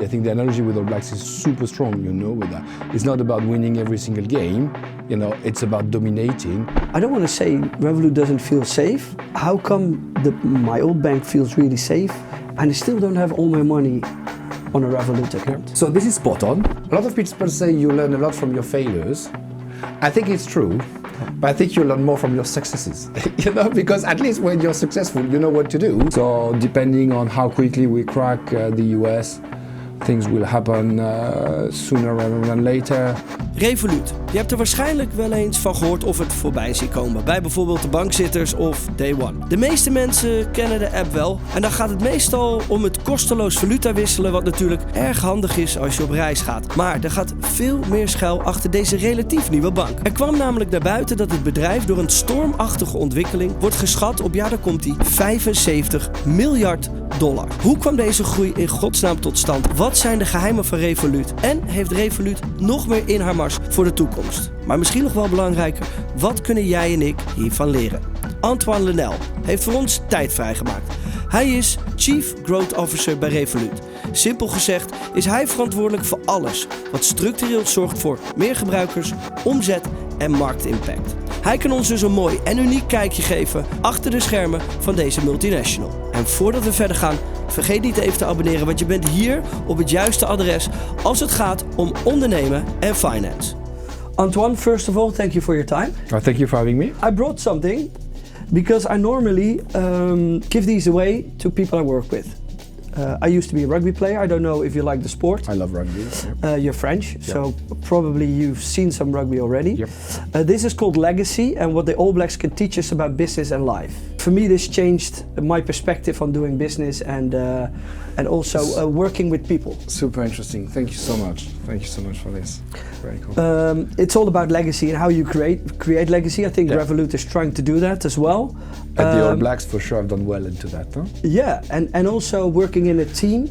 I think the analogy with All Blacks is super strong, with that. It's not about winning every single game, it's about dominating. I don't want to say Revolut doesn't feel safe. How come my old bank feels really safe and I still don't have all my money on a Revolut account? So this is spot on. A lot of people say you learn a lot from your failures. I think it's true, but I think you learn more from your successes, because at least when you're successful, you know what to do. So depending on how quickly we crack the US, things will happen sooner rather than later. Revolut. Je hebt er waarschijnlijk wel eens van gehoord of het voorbij zien komen. Bij bijvoorbeeld de bankzitters of Day One. De meeste mensen kennen de app wel. En dan gaat het meestal om het kosteloos valuta wisselen. Wat natuurlijk erg handig is als je op reis gaat. Maar er gaat veel meer schuil achter deze relatief nieuwe bank. Er kwam namelijk naar buiten dat het bedrijf door een stormachtige ontwikkeling wordt geschat op, daar komt ie, $75 miljard. Hoe kwam deze groei in godsnaam tot stand? Wat zijn de geheimen van Revolut? En heeft Revolut nog meer in haar mars voor de toekomst? Maar misschien nog wel belangrijker, wat kunnen jij en ik hiervan leren? Antoine Lenel heeft voor ons tijd vrijgemaakt. Hij is Chief Growth Officer bij Revolut. Simpel gezegd is hij verantwoordelijk voor alles wat structureel zorgt voor meer gebruikers, omzet en marktimpact. Hij kan ons dus een mooi en uniek kijkje geven achter de schermen van deze multinational. En voordat we verder gaan, vergeet niet even te abonneren, want je bent hier op het juiste adres als het gaat om ondernemen en finance. Antoine, first of all, thank you for your time. Thank you for having me. I brought something because I normally give these away to people I work with. I used to be a rugby player. I don't know if you like the sport. I love rugby. You're French, so probably you've seen some rugby already. Yep. This is called legacy and what the All Blacks can teach us about business and life. For me, this changed my perspective on doing business and also working with people. Super interesting. Thank you so much. Thank you so much for this. Very cool. It's all about legacy and how you create legacy. I think Revolut is trying to do that as well. And the All Blacks for sure have done well into that, huh? Yeah, and also working in a team,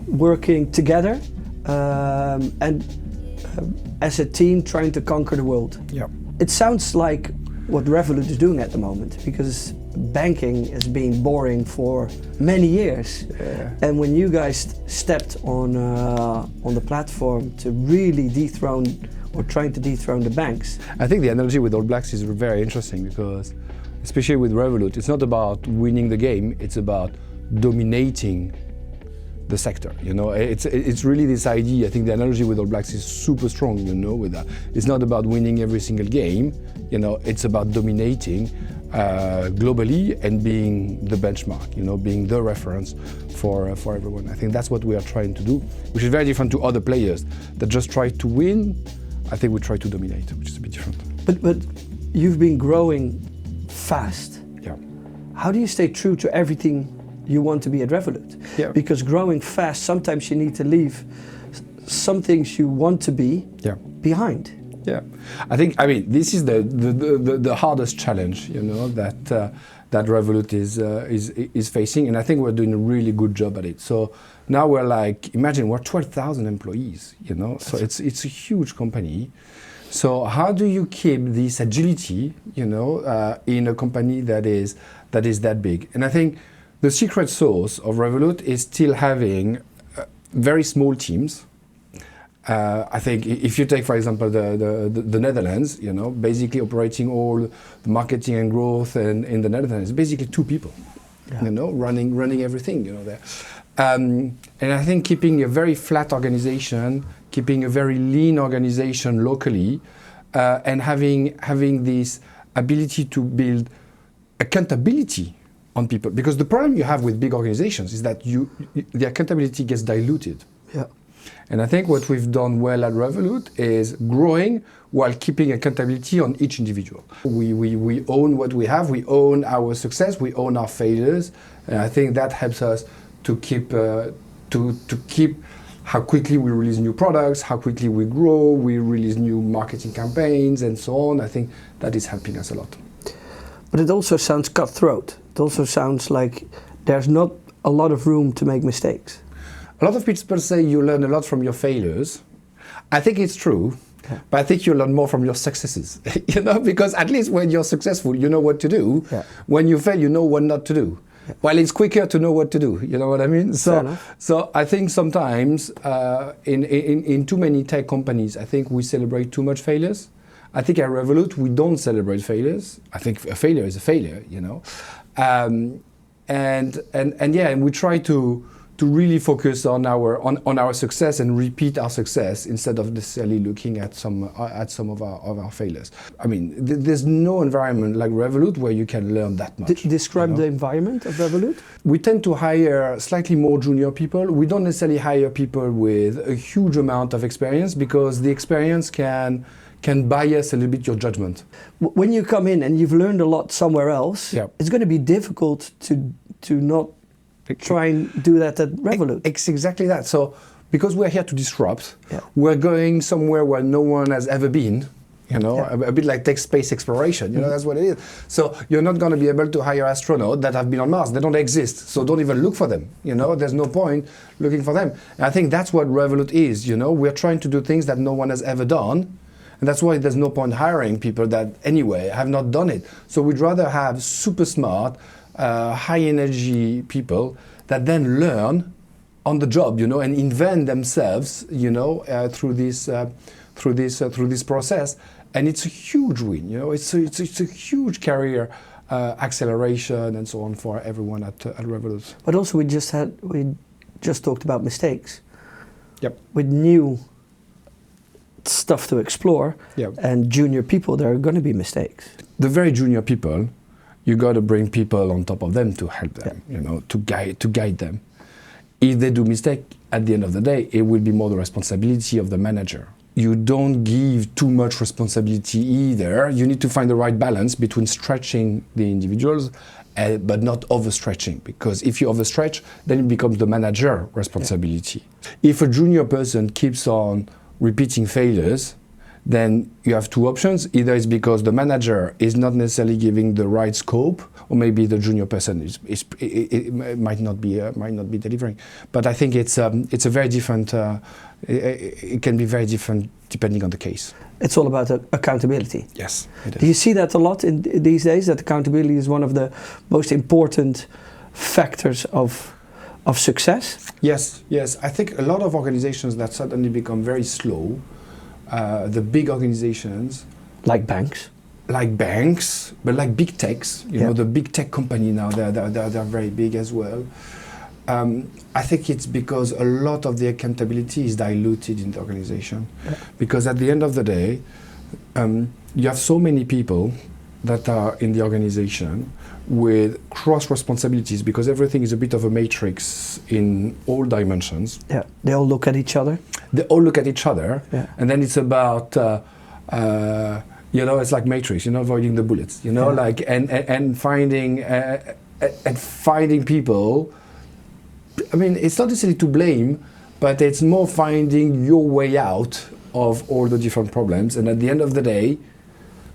working together, and as a team trying to conquer the world. Yeah. It sounds like what Revolut is doing at the moment, because banking has been boring for many years. Yeah. And when you guys stepped on the platform to really dethrone or trying to dethrone the banks. I think the analogy with All Blacks is very interesting because, especially with Revolut, it's not about winning the game, it's about dominating the sector. It's really this idea. I think the analogy with All Blacks is super strong, with that. It's not about winning every single game, it's about dominating globally and being the benchmark, being the reference for everyone. I think that's what we are trying to do, which is very different to other players that just try to win. I think we try to dominate, which is a bit different. But you've been growing fast. Yeah. How do you stay true to everything you want to be at Revolut? Yeah. Because growing fast, sometimes you need to leave some things you want to be behind. Yeah, I mean this is the hardest challenge, that Revolut is facing, and I think we're doing a really good job at it. So now we're imagine we're 12,000 employees, so it's a huge company. So how do you keep this agility, in a company that is that big? And I think the secret sauce of Revolut is still having very small teams. I think if you take, for example, the Netherlands, basically operating all the marketing and growth in the Netherlands, basically 2 people, running everything, there. And I think keeping a very flat organization, keeping a very lean organization locally, and having this ability to build accountability on people. Because the problem you have with big organizations is that the accountability gets diluted. Yeah. And I think what we've done well at Revolut is growing while keeping accountability on each individual. We own what we have, we own our success, we own our failures, and I think that helps us to keep how quickly we release new products, how quickly we grow, we release new marketing campaigns and so on. I think that is helping us a lot. But it also sounds cutthroat. It also sounds like there's not a lot of room to make mistakes. A lot of people say you learn a lot from your failures. I think it's true, but I think you learn more from your successes, because at least when you're successful, you know what to do. Yeah. When you fail, you know what not to do. Well, it's quicker to know what to do. You know what I mean? Fair enough. So I think sometimes in too many tech companies, I think we celebrate too much failures. I think at Revolut we don't celebrate failures. I think a failure is a failure. You know, and we try to really focus on our success and repeat our success instead of necessarily looking at some of our failures. I mean, there's no environment like Revolut where you can learn that much. Describe the environment of Revolut. We tend to hire slightly more junior people. We don't necessarily hire people with a huge amount of experience because the experience can bias a little bit your judgment. When you come in and you've learned a lot somewhere else, it's going to be difficult to not try and do that at Revolut. It's exactly that. So because we're here to disrupt, we're going somewhere where no one has ever been. You know, a bit like tech space exploration. You know, that's what it is. So you're not going to be able to hire astronauts that have been on Mars. They don't exist. So don't even look for them. You know, there's no point looking for them. And I think that's what Revolut is. You know, we're trying to do things that no one has ever done. And that's why there's no point hiring people that anyway have not done it. So we'd rather have super smart, high energy people that then learn on the job, you know, and invent themselves, you know, through this process. And it's a huge win, you know. It's a huge career acceleration and so on for everyone at Revolut. But also we just talked about mistakes. Yep. With new stuff to explore and junior people, there are going to be mistakes. The very junior people, you got to bring people on top of them to help them, you know, to guide them. If they do mistake, at the end of the day, it will be more the responsibility of the manager. You don't give too much responsibility either. You need to find the right balance between stretching the individuals, but not overstretching. Because if you overstretch, then it becomes the manager responsibility. If a junior person keeps on repeating failures, then you have two options. Either it's because the manager is not necessarily giving the right scope, or maybe the junior person might not be delivering. But I think it's a very different. It can be very different depending on the case. It's all about accountability. Yes, it is. Do you see that a lot in these days? That accountability is one of the most important factors of success? Yes. I think a lot of organizations that suddenly become very slow. The big organizations, like banks, but like big techs, you know, the big tech company now, they're very big as well. I think it's because a lot of the accountability is diluted in the organization, because at the end of the day, you have so many people that are in the organization with cross responsibilities, because everything is a bit of a matrix in all dimensions. Yeah, they all look at each other. And then it's about you know, it's like matrix, you know, avoiding the bullets, you know, like and finding people. I mean, it's not necessarily to blame, but it's more finding your way out of all the different problems. And at the end of the day,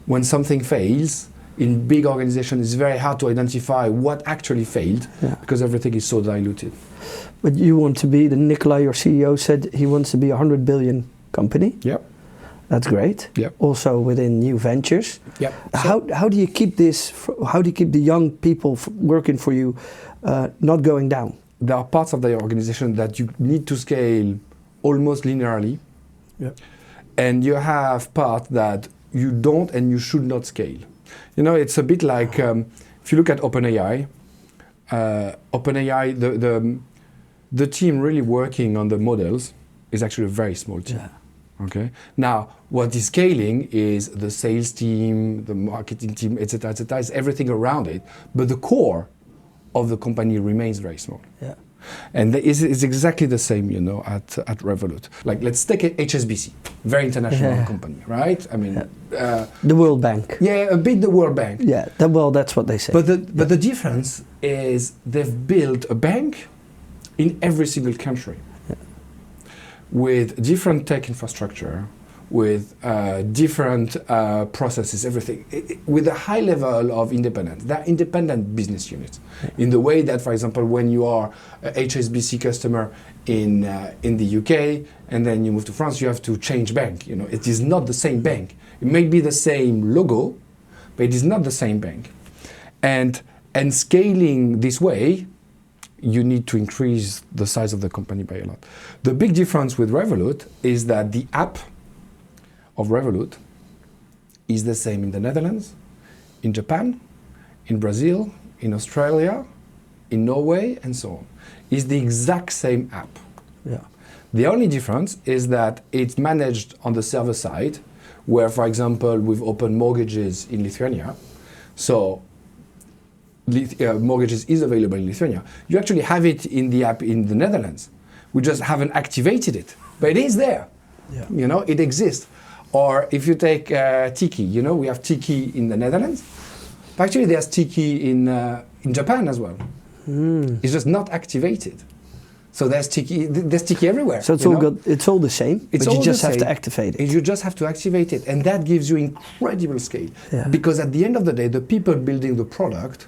when something fails in big organizations, it's very hard to identify what actually failed, because everything is so diluted. But you want to be, Nikolai, your CEO, said he wants to be a 100 billion company. Yep. That's great. Yep. Also within new ventures. Yep. How do you keep this? How do you keep the young people working for you not going down? There are parts of the organization that you need to scale almost linearly, and you have parts that you don't and you should not scale. You know, it's a bit like if you look at OpenAI. The team really working on the models is actually a very small team. Yeah. Okay. Now, what is scaling is the sales team, the marketing team, etc., it's everything around it. But the core of the company remains very small. Yeah. And it's exactly the same, you know, at Revolut. Like, let's take HSBC, very international company, right? I mean, the World Bank. Yeah, a bit the World Bank. Yeah. Well, that's what they say. But the difference is they've built a bank in every single country, with different tech infrastructure, with different processes, everything, with a high level of independence. They're independent business units, in the way that, for example, when you are a HSBC customer in the UK and then you move to France, you have to change bank. You know, it is not the same bank. It may be the same logo, but it is not the same bank. And And scaling this way, you need to increase the size of the company by a lot. The big difference with Revolut is that the app of Revolut is the same in the Netherlands, in Japan, in Brazil, in Australia, in Norway, and so on. It's the exact same app. Yeah. The only difference is that it's managed on the server side, where, for example, we've opened mortgages in Lithuania. So mortgages is available in Lithuania. You actually have it in the app in the Netherlands. We just haven't activated it, but it is there. Yeah. You know, it exists. Or if you take Tiki, you know, we have Tiki in the Netherlands. But actually, there's Tiki in Japan as well. It's just not activated. So there's Tiki everywhere. So it's all the same, but you just have to activate it. You just have to activate it, and that gives you incredible scale. Yeah. Because at the end of the day, the people building the product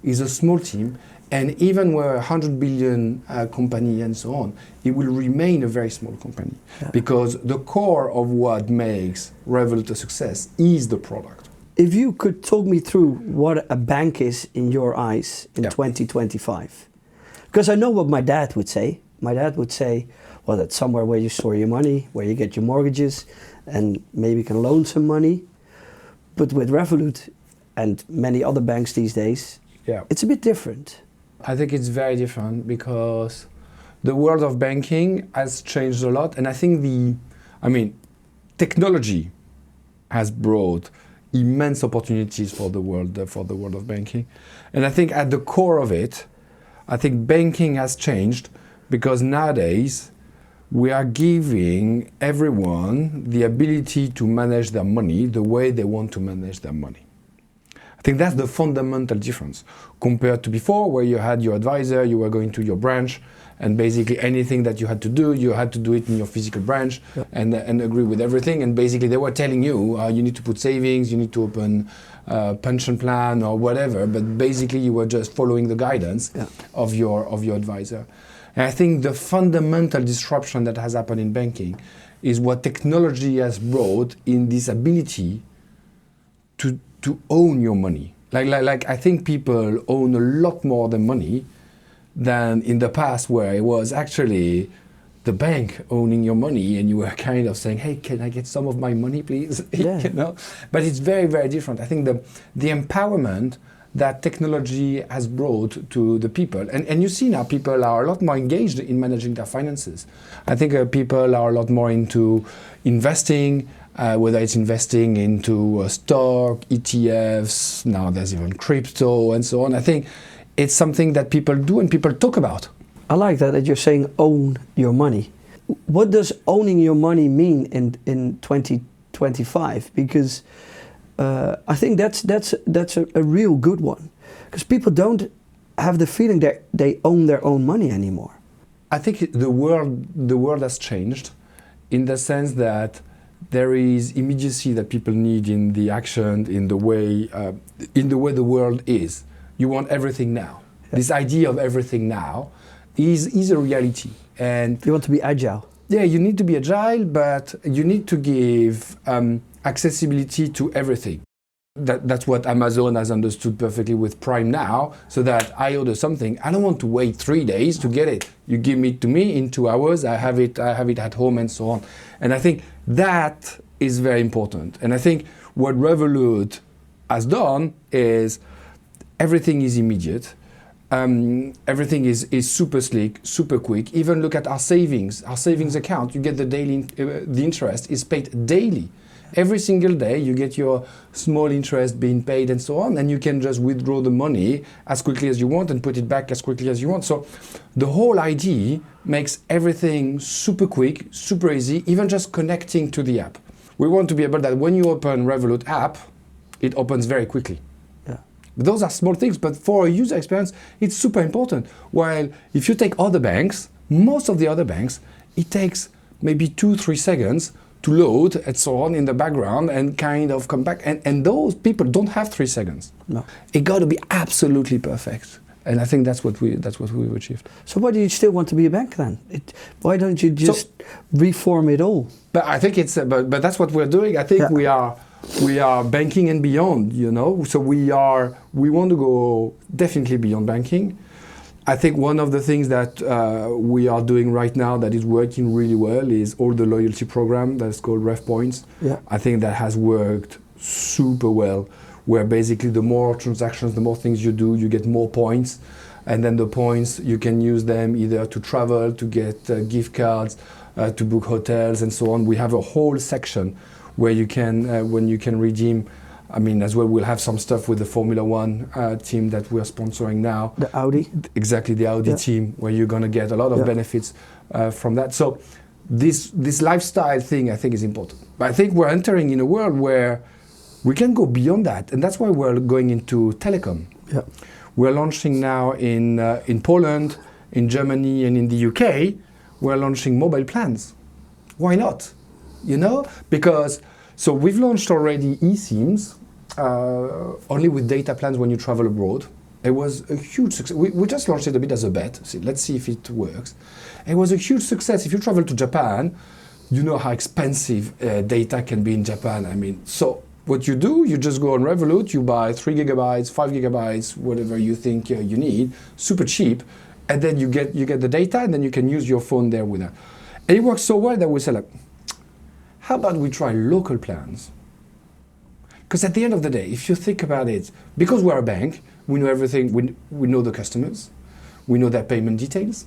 is a small team, and even we're a 100 billion company and so on, it will remain a very small company. Yeah. Because the core of what makes Revolut a success is the product. If you could talk me through what a bank is in your eyes in 2025. Because I know what my dad would say. My dad would say, well, that's somewhere where you store your money, where you get your mortgages, and maybe can loan some money. But with Revolut and many other banks these days, it's a bit different. I think it's very different because the world of banking has changed a lot. And I think technology has brought immense opportunities for the world of banking. And I think at the core of it, I think banking has changed because nowadays we are giving everyone the ability to manage their money the way they want to manage their money. I think that's the fundamental difference compared to before, where you had your advisor, you were going to your branch, and basically anything that you had to do it in your physical branch and agree with everything. And basically they were telling you, you need to put savings, you need to open a pension plan or whatever, but basically you were just following the guidance of your advisor. And I think the fundamental disruption that has happened in banking is what technology has brought in this ability to own your money. Like I think people own a lot more than money than in the past, where it was actually the bank owning your money and you were kind of saying, hey, can I get some of my money, please? Yeah. You know? But it's very, very different. I think the empowerment that technology has brought to the people, and you see now people are a lot more engaged in managing their finances. I think people are a lot more into investing, whether it's investing into stock, ETFs, now there's even crypto and so on. I think it's something that people do and people talk about. I like that you're saying own your money. What does owning your money mean in 2025? Because I think that's a real good one. Because people don't have the feeling that they own their own money anymore. I think the world has changed in the sense that there is immediacy that people need in the action, in the way the world is. You want everything now. Yeah. This idea of everything now is a reality. And you want to be agile. Yeah, you need to be agile, but you need to give accessibility to everything. That's what Amazon has understood perfectly with Prime now, so that I order something, I don't want to wait 3 days to get it. You give it to me in 2 hours, I have it at home and so on. And I think that is very important. And I think what Revolut has done is everything is immediate. Everything is super slick, super quick. Even look at our savings account. You get the interest is paid daily. Every single day you get your small interest being paid and so on, and you can just withdraw the money as quickly as you want and put it back as quickly as you want. So the whole idea makes everything super quick, super easy, even just connecting to the app. We want to be able that when you open Revolut app, it opens very quickly. Those are small things, but for a user experience, it's super important. While if you take other banks, most of the other banks, it takes maybe 2-3 seconds to load and so on in the background and kind of come back. And those people don't have 3 seconds. No. It got to be absolutely perfect. And I think that's what we've achieved. So why do you still want to be a bank then? Why don't you just reform it all? But I think but that's what we're doing. I think we are we are banking and beyond, you know. So we want to go definitely beyond banking. I think one of the things that we are doing right now that is working really well is all the loyalty program that's called Ref Points. Yeah. I think that has worked super well, where basically the more transactions, the more things you do, you get more points. And then the points, you can use them either to travel, to get gift cards, to book hotels and so on. We have a whole section where you can, when you can redeem, I mean, as well, we'll have some stuff with the Formula One team that we're sponsoring now. The Audi? Exactly, the Audi team, where you're going to get a lot of benefits from that. So this lifestyle thing, I think, is important. But I think we're entering in a world where we can go beyond that. And that's why we're going into telecom. Yeah. We're launching now in Poland, in Germany, and in the UK. We're launching mobile plans. Why not? You know, because so we've launched already eSIMs only with data plans when you travel abroad. It was a huge success. We just launched it a bit as a bet. Let's see if it works. It was a huge success. If you travel to Japan, you know how expensive data can be in Japan. I mean, so what you do, you just go on Revolut, you buy 3 gigabytes, 5 gigabytes, whatever you think you need, super cheap, and then you get the data, and then you can use your phone there with that. And it works so well that we said, like, how about we try local plans? Because at the end of the day, if you think about it, because we're a bank, we know everything, we know the customers, we know their payment details.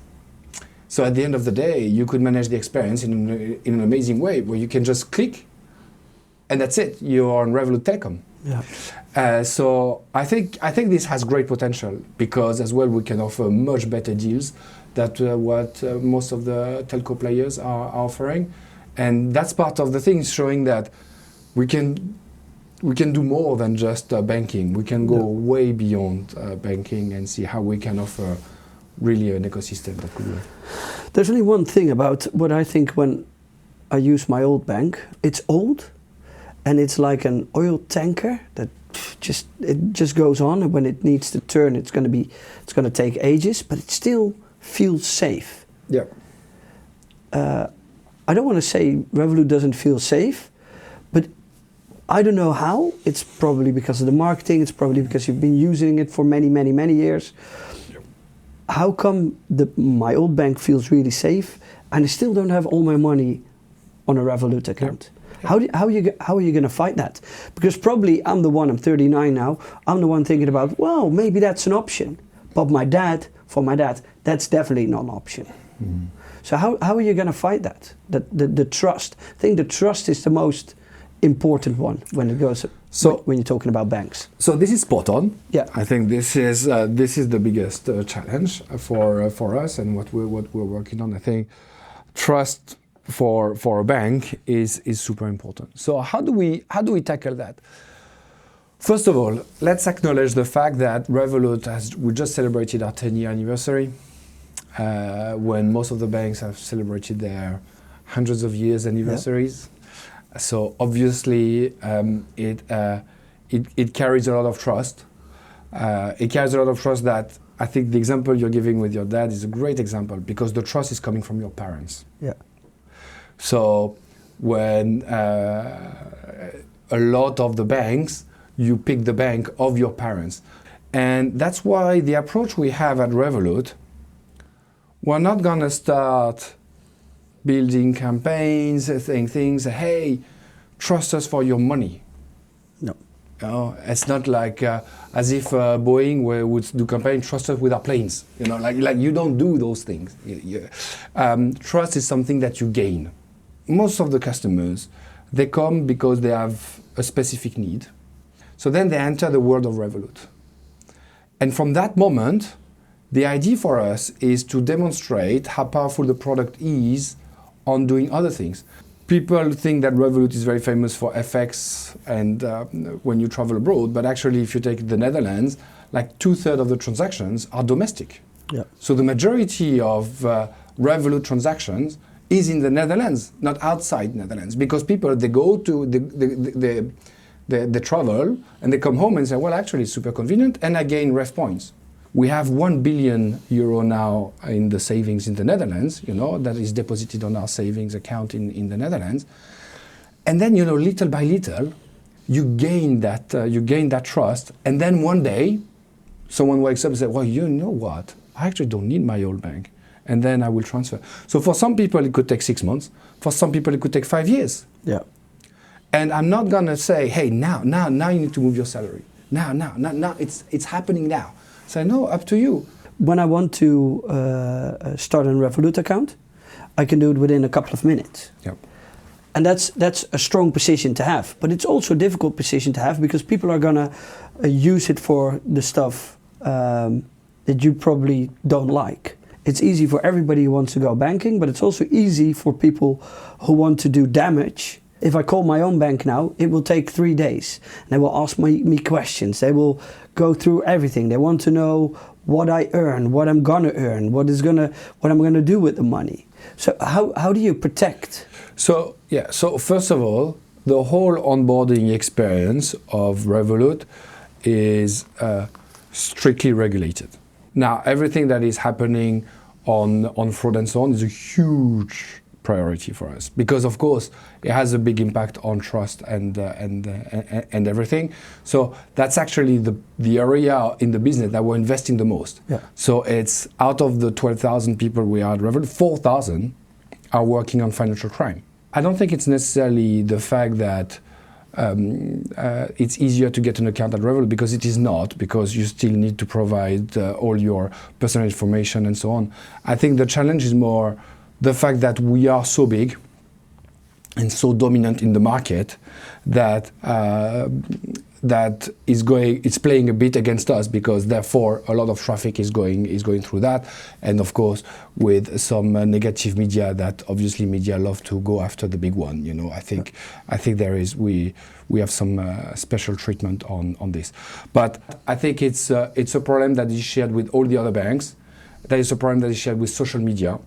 So at the end of the day, you could manage the experience in an amazing way, where you can just click, and that's it. You're on Revolut Telecom. Yeah. So I think this has great potential, because as well we can offer much better deals than what most of the telco players are offering, and that's part of the thing, showing that we can do more than just banking. We can go way beyond banking and see how we can offer really an ecosystem that could work. There's only one thing about what I think when I use my old bank. It's old. And it's like an oil tanker that just goes on, and when it needs to turn, it's going to take ages, but it still feels safe. Yeah. I don't want to say Revolut doesn't feel safe, but I don't know how. It's probably because of the marketing. It's probably because you've been using it for many, many, many years. Yep. How come my old bank feels really safe, and I still don't have all my money on a Revolut account? Yep. How are you going to fight that? Because probably I'm 39 now, I'm the one thinking about, well, maybe that's an option. But for my dad, that's definitely not an option. Mm. So how are you going to fight that? The trust. I think the trust is the most important one when you're talking about banks. So this is spot on. Yeah. I think this is the biggest challenge for us, and what we're working on. I think trust for a bank is super important. So how do we tackle that? First of all, let's acknowledge the fact that Revolut we just celebrated our 10-year anniversary, when most of the banks have celebrated their hundreds of years anniversaries. Yeah. So obviously it carries a lot of trust. It carries a lot of trust that I think the example you're giving with your dad is a great example, because the trust is coming from your parents. Yeah. So when a lot of the banks, you pick the bank of your parents. And that's why the approach we have at Revolut, we're not going to start building campaigns, saying things, hey, trust us for your money. No. You know, it's not like as if Boeing would do campaign, trust us with our planes. You know, like you don't do those things. Trust is something that you gain. Most of the customers, they come because they have a specific need. So then they enter the world of Revolut. And from that moment, the idea for us is to demonstrate how powerful the product is on doing other things. People think that Revolut is very famous for FX and when you travel abroad, but actually if you take the Netherlands, like 2/3 of the transactions are domestic. Yeah. So the majority of Revolut transactions is in the Netherlands, not outside Netherlands, because people, they go to the travel and they come home and say, well, actually it's super convenient and I gain ref points. We have 1 billion euro now in the savings in the Netherlands, you know, that is deposited on our savings account in the Netherlands. And then, you know, little by little, you gain that trust, and then one day, someone wakes up and says, "Well, you know what? I actually don't need my old bank," and then I will transfer. So for some people, it could take 6 months. For some people, it could take 5 years. Yeah. And I'm not gonna say, "Hey, now you need to move your salary. Now, it's happening now." So no, up to you. When I want to start a Revolut account, I can do it within a couple of minutes. Yep. And that's a strong position to have. But it's also a difficult position to have because people are going to use it for the stuff that you probably don't like. It's easy for everybody who wants to go banking, but it's also easy for people who want to do damage. If I call my own bank now, it will take 3 days. They will ask me questions. They will go through everything. They want to know what I earn, what I'm gonna earn, what I'm gonna do with the money. So how do you protect? So first of all, the whole onboarding experience of Revolut is strictly regulated. Now, everything that is happening on fraud and so on is a huge priority for us because, of course, it has a big impact on trust and everything. So that's actually the area in the business that we're investing the most. Yeah. So it's out of the 12,000 people we are at Revolut, 4,000 are working on financial crime. I don't think it's necessarily the fact that it's easier to get an account at Revolut, because it is not, because you still need to provide all your personal information and so on. I think the challenge is more the fact that we are so big and so dominant in the market that it's playing a bit against us, because therefore a lot of traffic is going through that, and of course with some negative media that obviously media love to go after the big one. You know, I think there is we have some special treatment on this, but I think it's a problem that is shared with all the other banks. That is a problem that is shared with social media.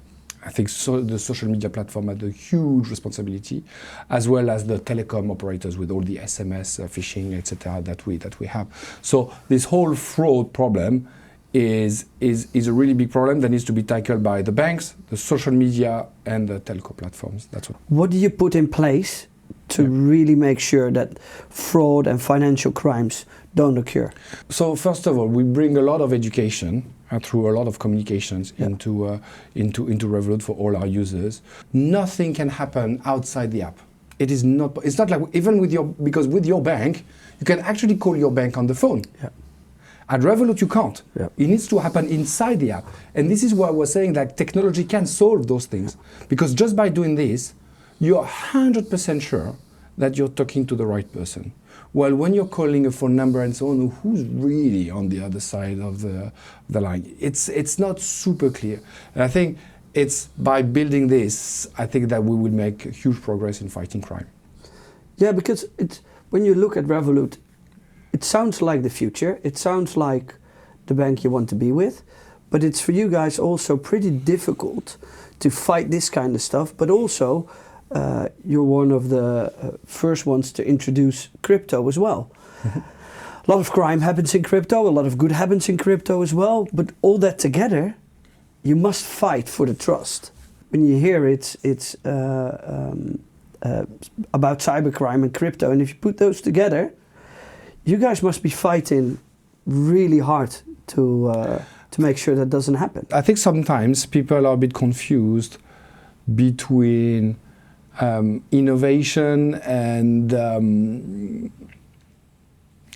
I think the social media platform had a huge responsibility, as well as the telecom operators with all the SMS phishing, etc. that we have. So this whole fraud problem is a really big problem that needs to be tackled by the banks, the social media, and the telco platforms. That's what do you put in place to really make sure that fraud and financial crimes don't occur? So first of all, we bring a lot of education through a lot of communications into Revolut for all our users. Nothing can happen outside the app. It's not like even because with your bank, you can actually call your bank on the phone. Yeah. At Revolut, you can't. Yeah. It needs to happen inside the app. And this is why we're saying that technology can solve those things, because just by doing this, you're 100% sure that you're talking to the right person. Well, when you're calling a phone number and so on, who's really on the other side of the line? It's not super clear. And I think it's by building this, I think that we will make huge progress in fighting crime. Yeah, because when you look at Revolut, it sounds like the future. It sounds like the bank you want to be with. But it's for you guys also pretty difficult to fight this kind of stuff, but also you're one of the first ones to introduce crypto as well. Mm-hmm. A lot of crime happens in crypto, a lot of good happens in crypto as well, but all that together, you must fight for the trust. When you hear it's about cybercrime and crypto, and if you put those together, you guys must be fighting really hard to make sure that doesn't happen. I think sometimes people are a bit confused between innovation and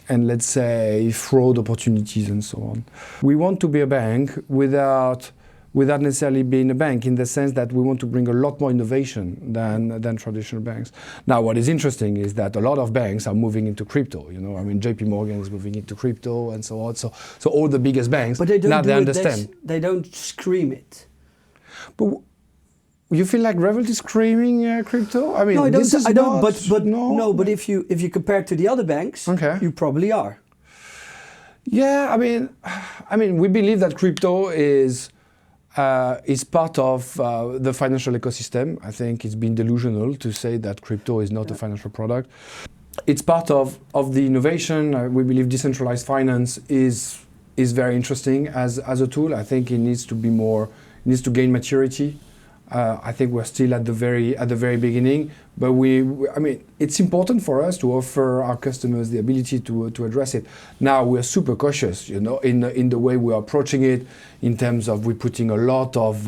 let's say fraud opportunities and so on. We want to be a bank without necessarily being a bank, in the sense that we want to bring a lot more innovation than traditional banks. Now, what is interesting is that a lot of banks are moving into crypto. You know, I mean, JP Morgan is moving into crypto and so on. So all the biggest banks, but they don't now they understand. They don't scream it. But you feel like Revolut is screaming crypto? I mean, no, I don't. This is I don't. not, But no. But if you compare it to the other banks, okay, you probably are. Yeah, I mean, we believe that crypto is part of the financial ecosystem. I think it's been delusional to say that crypto is not a financial product. It's part of the innovation. We believe decentralized finance is very interesting as a tool. I think it needs to be more, it needs to gain maturity. I think we're still at the very beginning, but I mean, it's important for us to offer our customers the ability to address it. Now we're super cautious, you know, in the way we're approaching it, in terms of we're putting a lot of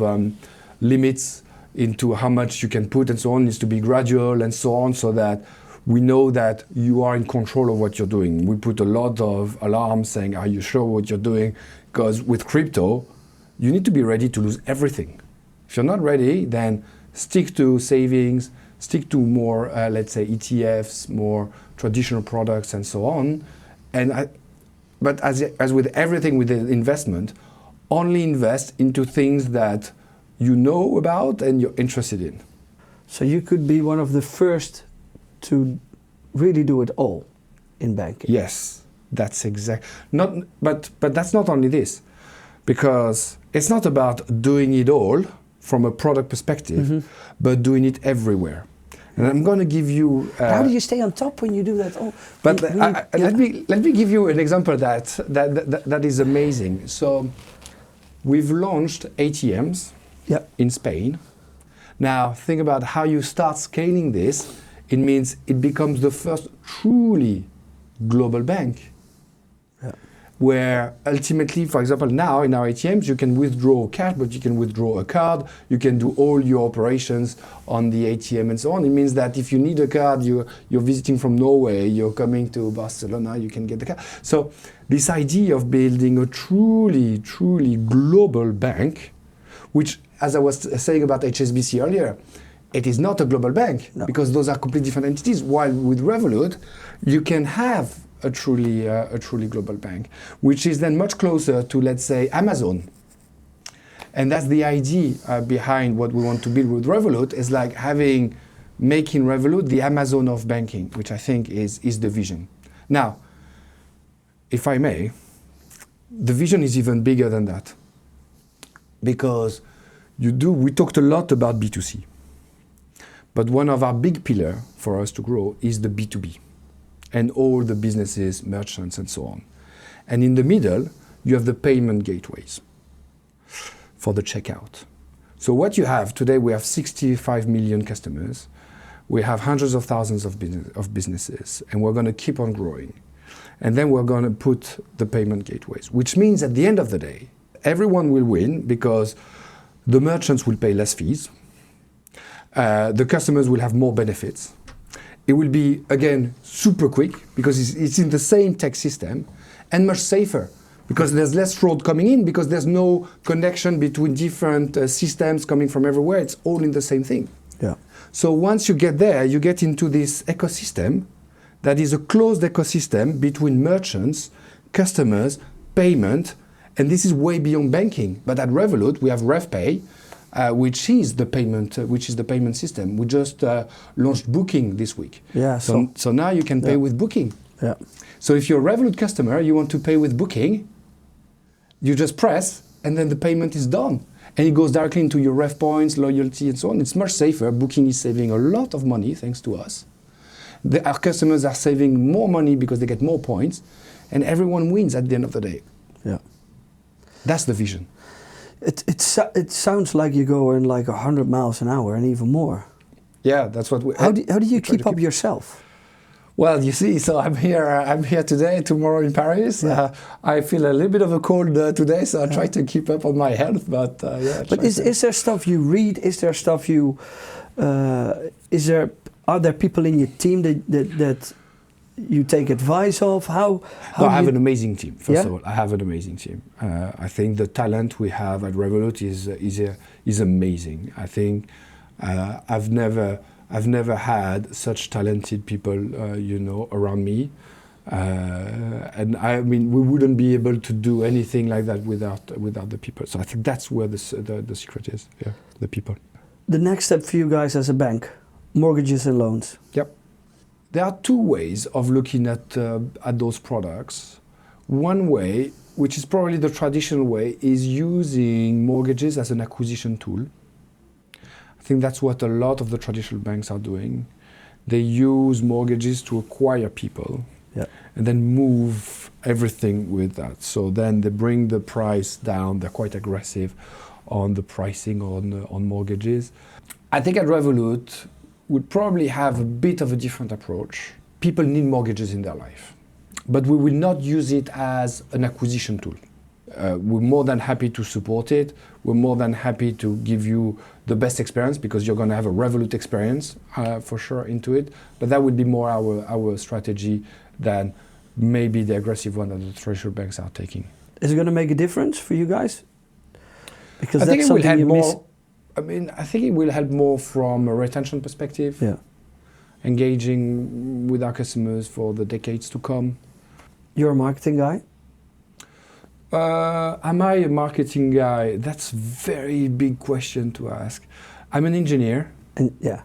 limits into how much you can put and so on. It needs to be gradual and so on, so that we know that you are in control of what you're doing. We put a lot of alarms saying, are you sure what you're doing? Because with crypto, you need to be ready to lose everything. If you're not ready, then stick to savings, stick to more, let's say, ETFs, more traditional products, and so on. But as with everything with the investment, only invest into things that you know about and you're interested in. So you could be one of the first to really do it all in banking. Yes, that's exact. But that's not only this, because it's not about doing it all from a product perspective, but doing it everywhere. And I'm going to give you. How do you stay on top when you do that all? But let me give you an example that is amazing. So we've launched ATMs in Spain. Now think about how you start scaling this. It means it becomes the first truly global bank. Yeah. Where ultimately, for example, now in our ATMs, you can withdraw cash, but you can withdraw a card. You can do all your operations on the ATM and so on. It means that if you need a card, you're visiting from Norway, you're coming to Barcelona, you can get the card. So this idea of building a truly, truly global bank, which, as I was saying about HSBC earlier, it is not a global bank, because those are completely different entities. While with Revolut, you can have a truly global bank, which is then much closer to, let's say, Amazon. And that's the idea behind what we want to build with Revolut, is like making Revolut the Amazon of banking, which I think is the vision. Now, if I may, the vision is even bigger than that, because we talked a lot about B2C. But one of our big pillars for us to grow is the B2B and all the businesses, merchants, and so on. And in the middle, you have the payment gateways for the checkout. So what you have today, we have 65 million customers. We have hundreds of thousands of businesses, and we're going to keep on growing. And then we're going to put the payment gateways, which means at the end of the day, everyone will win, because the merchants will pay less fees. The customers will have more benefits. It will be, again, super quick, because it's in the same tech system, and much safer, because there's less fraud coming in, because there's no connection between different systems coming from everywhere. It's all in the same thing. Yeah. So once you get there, you get into this ecosystem that is a closed ecosystem between merchants, customers, payment, and this is way beyond banking. But at Revolut, we have RevPay, which is the payment system. We just launched Booking this week. Yeah. So now you can pay with Booking. Yeah. So if you're a Revolut customer, you want to pay with Booking, you just press, and then the payment is done. And it goes directly into your Rev points, loyalty, and so on. It's much safer. Booking is saving a lot of money thanks to us. Our customers are saving more money because they get more points, and everyone wins at the end of the day. Yeah. That's the vision. It sounds like you go in like 100 miles an hour and even more. Yeah, that's what we. How do you keep up yourself? Well, you see, so I'm here today, tomorrow in Paris. Yeah. I feel a little bit of a cold today, so I try to keep up on my health. But yeah. But is there stuff you read? Is there stuff you? Are there people in your team that you take advice of? How I have an amazing team. First of all, I have an amazing team. I think the talent we have at Revolut is amazing. I think I've never had such talented people, around me. And I mean, we wouldn't be able to do anything like that without the people. So I think that's where the secret is. Yeah, the people. The next step for you guys as a bank, mortgages and loans. Yep. There are two ways of looking at those products. One way, which is probably the traditional way, is using mortgages as an acquisition tool. I think that's what a lot of the traditional banks are doing. They use mortgages to acquire people, and then move everything with that. So then they bring the price down. They're quite aggressive on the pricing on mortgages. I think at Revolut we'd probably have a bit of a different approach. People need mortgages in their life, but we will not use it as an acquisition tool. We're more than happy to support it. We're more than happy to give you the best experience because you're going to have a Revolut experience for sure into it. But that would be more our strategy than maybe the aggressive one that the traditional banks are taking. Is it going to make a difference for you guys? Because I think that's it will something help you miss. more. I mean, I think it will help more from a retention perspective. Yeah. Engaging with our customers for the decades to come. You're a marketing guy? Am I a marketing guy? That's a very big question to ask. I'm an engineer. And yeah.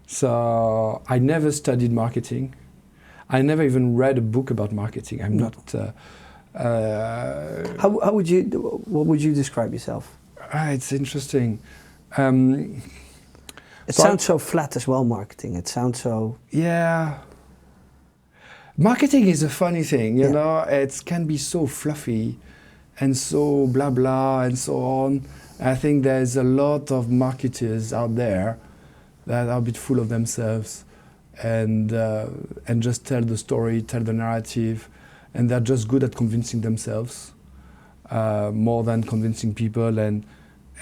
So I never studied marketing. I never even read a book about marketing. I'm not. What would you describe yourself? It's interesting. It sounds so flat as well, marketing. It sounds so... Yeah. Marketing is a funny thing, you know. It can be so fluffy and so blah blah and so on. I think there's a lot of marketers out there that are a bit full of themselves and just tell the story, tell the narrative, and they're just good at convincing themselves more than convincing people.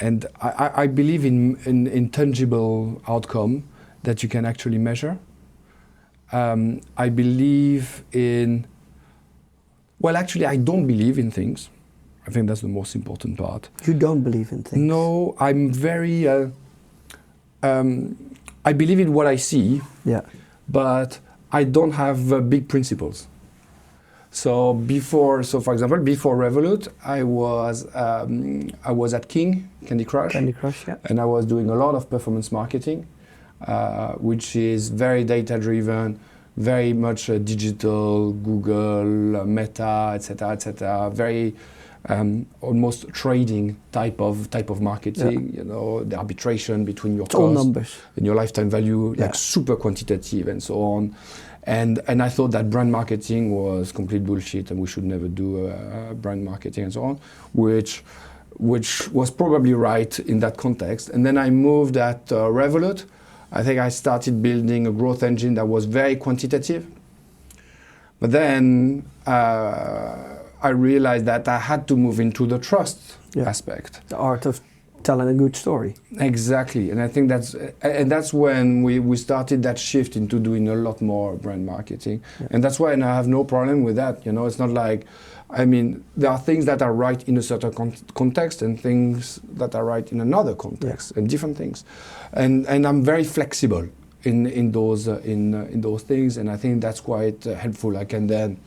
And I believe in tangible outcome that you can actually measure. I believe in... Well, actually, I don't believe in things. I think that's the most important part. You don't believe in things? No, I'm very... I believe in what I see, but I don't have big principles. So for example, before Revolut, I was at Candy Crush, and I was doing a lot of performance marketing, which is very data-driven, very much digital, Google, Meta, etc., very almost trading type of marketing. You know, the arbitration between your cost numbers and your lifetime value, like super quantitative and so on. And I thought that brand marketing was complete bullshit and we should never do brand marketing and so on, which was probably right in that context. And then I moved at Revolut. I think I started building a growth engine that was very quantitative. But then I realized that I had to move into the trust aspect. The art of telling a good story. Exactly, and I think that's when we started that shift into doing a lot more brand marketing, and that's why I have no problem with that. You know, it's not like, I mean, there are things that are right in a certain context and things that are right in another context, and different things, and I'm very flexible in those things, and I think that's quite helpful. I can then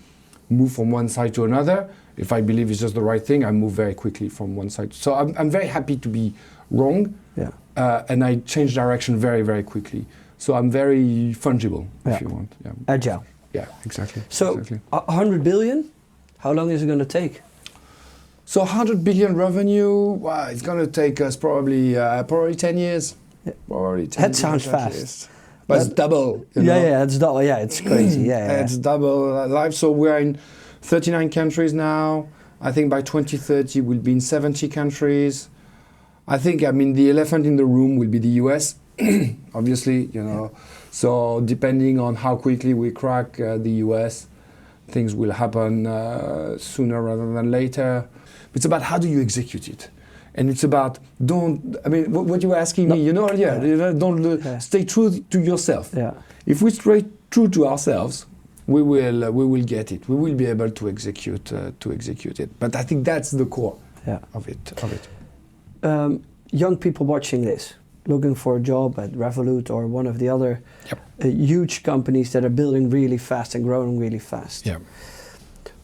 move from one side to another. If I believe it's just the right thing, I move very quickly from one side. So I'm very happy to be wrong, and I change direction very, very quickly. So I'm very fungible, if you want. Yeah. Agile. Yeah, exactly. So 100 billion, how long is it going to take? So 100 billion revenue, it's going to take us probably 10 years. Yeah. Probably 10 That sounds years fast. But it's double. You know? It's double. Yeah, it's crazy. It's double life. So we're in 39 countries now. I think by 2030 we'll be in 70 countries. I think, I mean, the elephant in the room will be the US, obviously, you know. So depending on how quickly we crack the US, things will happen sooner rather than later. It's about how do you execute it. And it's about what you were asking me, you know, stay true to yourself. Yeah. If we stay true to ourselves, we will get it. We will be able to execute it. But I think that's the core of it. Young people watching this, looking for a job at Revolut or one of the other huge companies that are building really fast and growing really fast. Yeah.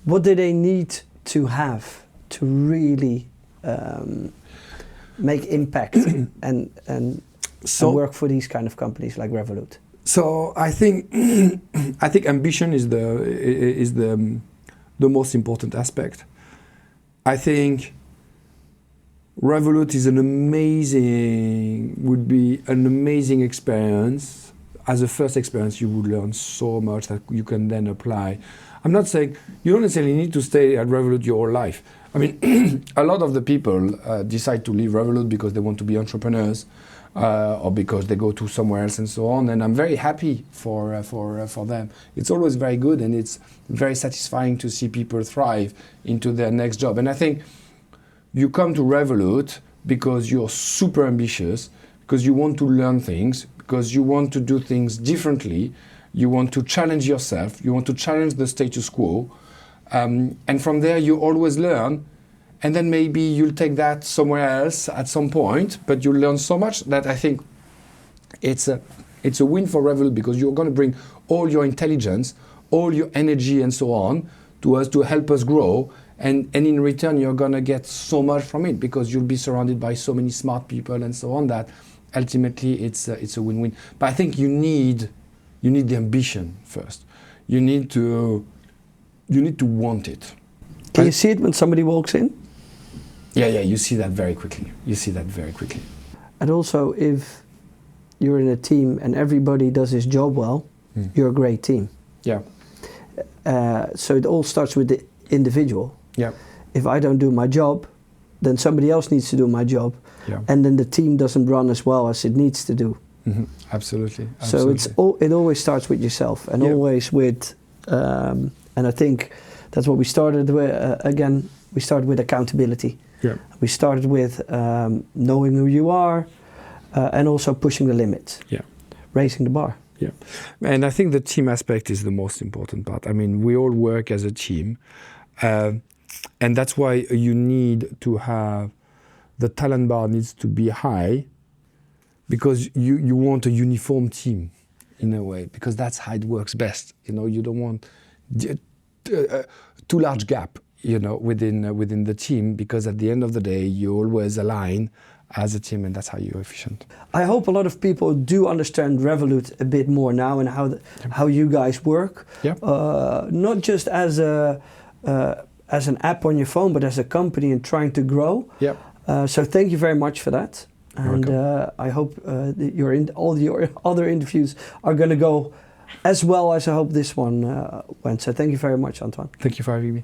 What do they need to have to really make impact and work for these kind of companies like Revolut? So I think ambition is the most important aspect. I think Revolut is would be an amazing experience. As a first experience, you would learn so much that you can then apply. I'm not saying you don't necessarily need to stay at Revolut your whole life. I mean, a lot of the people decide to leave Revolut because they want to be entrepreneurs, or because they go to somewhere else and so on. And I'm very happy for them. It's always very good, and it's very satisfying to see people thrive into their next job. And I think you come to Revolut because you're super ambitious, because you want to learn things, because you want to do things differently. You want to challenge yourself. You want to challenge the status quo. And from there, you always learn. And then maybe you'll take that somewhere else at some point, but you'll learn so much that I think it's a win for Revolut, because you're going to bring all your intelligence, all your energy and so on to us to help us grow. And in return, you're going to get so much from it, because you'll be surrounded by so many smart people and so on, that ultimately it's a win-win. But I think you need the ambition first. You need to want it. Can you see it when somebody walks in? Yeah, you see that very quickly. And also, if you're in a team and everybody does his job well, you're a great team. Yeah. So it all starts with the individual. Yeah. If I don't do my job, then somebody else needs to do my job. Yeah. And then the team doesn't run as well as it needs to do. Mm-hmm. Absolutely. So it always starts with yourself, and always with, and I think that's what we started with. Again, we started with accountability. Yeah. We started with knowing who you are, and also pushing the limits. Yeah. Raising the bar. Yeah. And I think the team aspect is the most important part. I mean, we all work as a team, and that's why you need to have, the talent bar needs to be high, because you want a uniform team in a way, because that's how it works best. You don't want too large gap, within the team, because at the end of the day, you always align as a team, and that's how you're efficient. I hope a lot of people do understand Revolut a bit more now, and how you guys work. Yeah. Not just as an app on your phone, but as a company and trying to grow. Yeah. So thank you very much for that. And I hope that all your other interviews are going to go as well as I hope this one went. So thank you very much, Antoine. Thank you for having me.